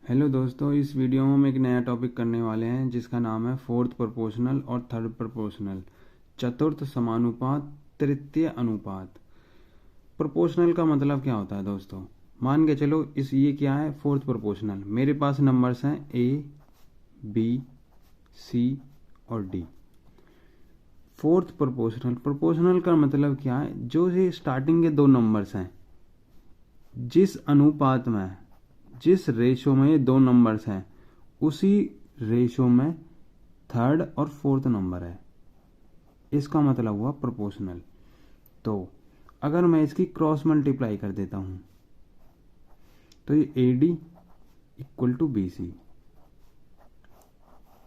Hello दोस्तों, इस video में हम एक नया टॉपिक करने वाले हैं जिसका नाम है फोर्थ प्रोपोर्शनल और थर्ड प्रोपोर्शनल, चतुर्थ समानुपात, तृतीय अनुपात। प्रोपोर्शनल का मतलब क्या होता है दोस्तों? मान के चलो ये क्या है, फोर्थ प्रोपोर्शनल। मेरे पास नंबर्स हैं ए, बी, सी और डी। फोर्थ प्रोपोर्शनल, प्रोपोर्शनल का मतलब क्या है? जो ये स्टार्टिंग के दो नंबर्स हैं, जिस अनुपात में, जिस रेशो में ये दो नंबर्स हैं, उसी रेशो में थर्ड और फोर्थ नंबर है, इसका मतलब हुआ प्रोपोर्शनल। तो अगर मैं इसकी क्रॉस मल्टीप्लाई कर देता हूं तो ये a d equal to b c.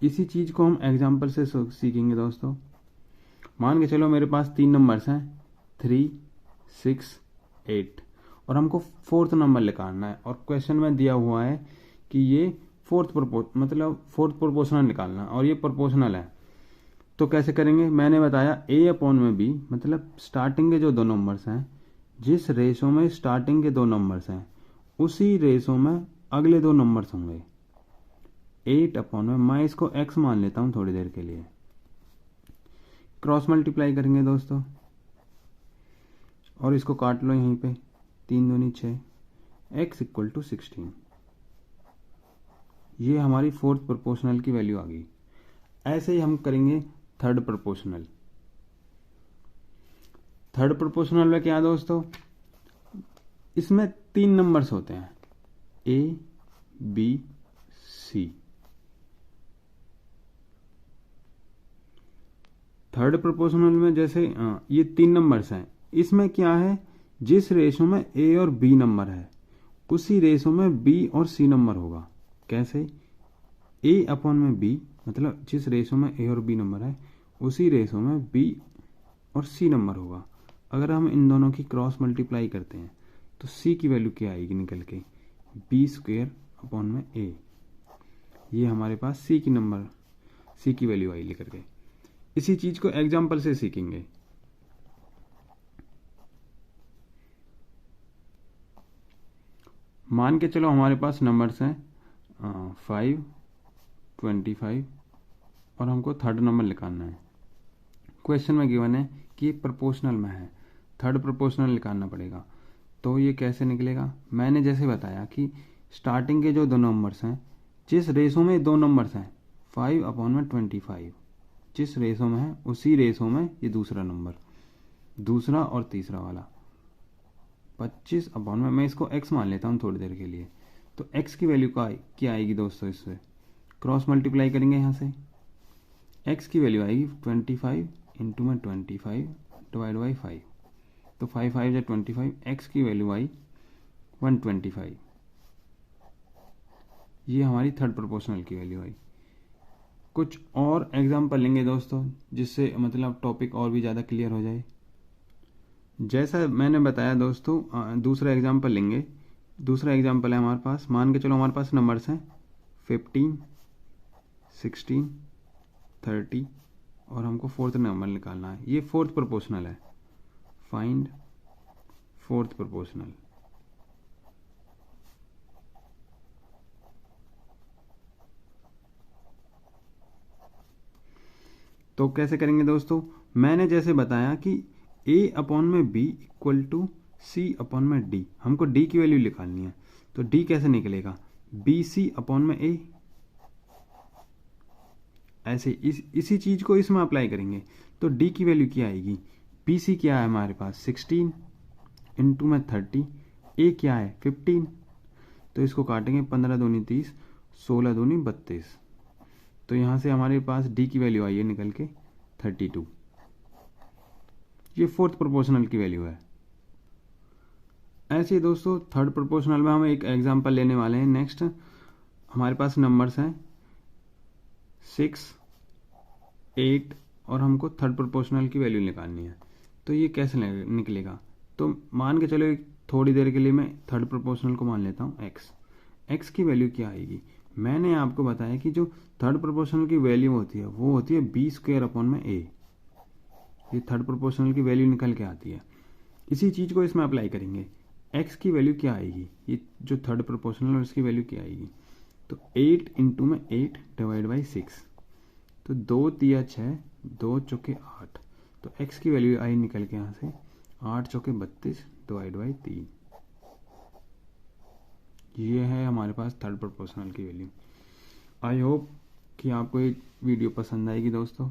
इसी चीज को हम एग्जाम्पल से सीखेंगे दोस्तों। मान के चलो मेरे पास तीन नंबर्स हैं 3, 6, 8 और हमको फोर्थ नंबर निकालना है, और क्वेश्चन में दिया हुआ है कि ये फोर्थ प्रोपोर्शनल निकालना, और ये प्रोपोर्शनल है। तो कैसे करेंगे? मैंने बताया ए अपॉन में बी, मतलब स्टार्टिंग के जो दो नंबर्स हैं, जिस रेशो में स्टार्टिंग के दो नंबर्स हैं, उसी रेशो में अगले दो नंबर्स होंगे। 8 अपॉन में, मैं इसको x मान लेता हूं थोड़ी देर के लिए। क्रॉस मल्टीप्लाई करेंगे दोस्तों, और इसको काट लो यहीं पे, 3 दूनी 6, x इक्वल टू 16। ये हमारी फोर्थ प्रोपोर्शनल की वैल्यू आ गई। ऐसे ही हम करेंगे थर्ड प्रोपोर्शनल। थर्ड प्रोपोर्शनल में क्या दोस्तों, इसमें तीन नंबर्स होते हैं ए, बी, सी। थर्ड प्रोपोर्शनल में जैसे ये तीन नंबर्स हैं, इसमें क्या है, जिस रेशो में ए और बी नंबर है, उसी रेशो में बी और सी नंबर होगा। कैसे? ए अपॉन में बी, मतलब जिस रेशो में ए और बी नंबर है, उसी रेशो में बी और सी नंबर होगा। अगर हम इन दोनों की क्रॉस मल्टीप्लाई करते हैं तो सी की वैल्यू क्या आएगी निकल के? बी स्क्वेयर अपॉन में ए। ये हमारे पास सी की वैल्यू आई लेकर के। इसी चीज को एग्जाम्पल से सीखेंगे। मान के चलो हमारे पास नंबर्स हैं 5, 25 और हमको थर्ड नंबर निकालना है। क्वेश्चन में गिवन है कि प्रोपोर्शनल में है, थर्ड प्रोपोर्शनल निकालना पड़ेगा। तो ये कैसे निकलेगा? मैंने जैसे बताया कि स्टार्टिंग के जो दो नंबर्स हैं, जिस रेशो में दो नंबर्स हैं, 5 अपॉन में 25, जिस रेशो में है उसी रेशो में ये दूसरा नंबर, दूसरा और तीसरा वाला 25 अपॉन में, मैं इसको x मान लेता हूँ थोड़ी देर के लिए। तो x की वैल्यू क्या आएगी दोस्तों? इससे क्रॉस मल्टीप्लाई करेंगे यहाँ से, x की वैल्यू आएगी 25 इंटू में 25 डिवाइड बाई 5। तो 5 5 या 25, x की वैल्यू आई 125। ये हमारी थर्ड प्रोपोर्शनल की वैल्यू आई। कुछ और एग्जाम्पल लेंगे दोस्तों, जिससे मतलब टॉपिक और भी ज़्यादा क्लियर हो जाए। जैसा मैंने बताया दोस्तों, दूसरा एग्जाम्पल लेंगे। दूसरा एग्जाम्पल है हमारे पास, मान के चलो हमारे पास नंबर्स हैं 15, 16, 30 और हमको फोर्थ नंबर निकालना है। ये फोर्थ प्रोपोर्शनल है। Find fourth proportional. तो कैसे करेंगे दोस्तों? मैंने जैसे बताया कि a अपॉन में b equal to c upon में डी, हमको d की वैल्यू निकालनी है। तो d कैसे निकलेगा? बी सी अपॉन में a। ऐसे इसी चीज को इसमें अप्लाई करेंगे तो d की वैल्यू क्या आएगी? बी सी क्या है हमारे पास 16 इंटू में 30, a क्या है 15। तो इसको काटेंगे, 15 दूनी 30, 16 दूनी 32। तो यहां से हमारे पास d की वैल्यू आई है निकल के 32। ये फोर्थ प्रोपोर्शनल की वैल्यू है। ऐसे ही दोस्तों थर्ड प्रोपोर्शनल में हम एक एग्जांपल लेने वाले हैं। नेक्स्ट हमारे पास नंबर्स हैं 6, 8 और हमको थर्ड प्रोपोर्शनल की वैल्यू निकालनी है। तो ये कैसे निकलेगा? तो मान के चलो थोड़ी देर के लिए मैं थर्ड प्रोपोर्शनल को मान लेता हूँ x की वैल्यू क्या आएगी? मैंने आपको बताया कि जो थर्ड प्रोपोर्शनल की वैल्यू होती है वो होती है बी स्क्वायर अपॉन में a। ये थर्ड प्रोपोर्शनल की वैल्यू निकल के आती है। इसी चीज को इसमें अप्लाई करेंगे। x की वैल्यू क्या आएगी? ये जो थर्ड प्रोपोर्शनल है उसकी वैल्यू क्या आएगी? तो 8 इंटू में 8 डिवाइड बाई 6, तो 2 तिया 6, 2 चौके 8, तो x की वैल्यू आई निकल के यहाँ से 8 चौके 32 डिवाइड बाई 3। ये है हमारे पास थर्ड प्रोपोर्शनल की वैल्यू। आई होप कि आपको ये वीडियो पसंद आएगी दोस्तों।